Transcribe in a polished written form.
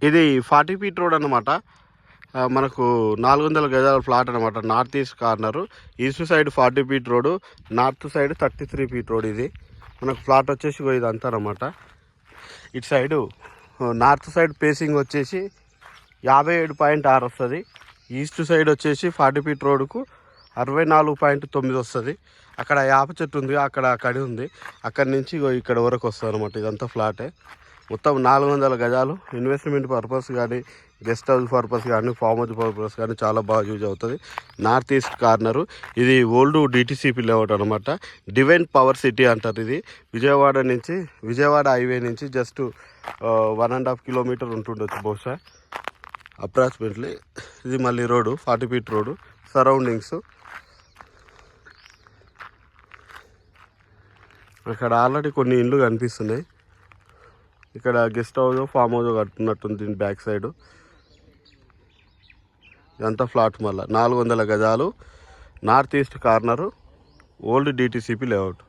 ఇది 40 feet road అనమాట. మనకు 400 గజాల ఫ్లాట్ అనమాట. North east corner, east side 40 feet road, north side 33 feet road. ఇది మనకు ఫ్లాట్ వచ్చేసి ఇదంతా అనమాట. ఇటు సైడు నార్త్ సైడ్ పేసింగ్ వచ్చేసి 57.6 వస్తుంది. ఈస్ట్ సైడ్ వచ్చేసి 40 ఫీట్ రోడ్కు 64.9 వస్తుంది. అక్కడ యాప చెట్టు ఉంది, అక్కడ కడి ఉంది, అక్కడి నుంచి ఇక్కడ వరకు వస్తుంది అనమాట. ఇదంతా ఫ్లాటే. మొత్తం 400 గజాలు. ఇన్వెస్ట్మెంట్ పర్పస్ కానీ, గెస్ట్ హౌస్ పర్పస్ కానీ, ఫామ్ హౌస్ పర్పస్ కానీ చాలా బాగా యూజ్ అవుతుంది. North east corner. ఇది ఓల్డ్ డిటీసీపీ లేఅవుట్ అనమాట. డివైన్ పవర్ సిటీ అంటారు. ఇది విజయవాడ హైవే నుంచి జస్ట్ 1.5 కిలోమీటర్ ఉంటుండొచ్చు బహుశా, అప్రాక్సిమేట్లీ. ఇది మళ్ళీ రోడ్డు 40 ఫీట్ రోడ్డు. సరౌండింగ్స్ అక్కడ ఆల్రెడీ కొన్ని ఇండ్లు కనిపిస్తున్నాయి. ఇక్కడ గెస్ట్ హౌస్, ఫామ్ హౌస్ కట్టున్నట్టుంది దీని బ్యాక్ సైడ్. ఇదంతా ఫ్లాట్. మళ్ళీ 400 గజాలు, north east corner, old DTCP layout.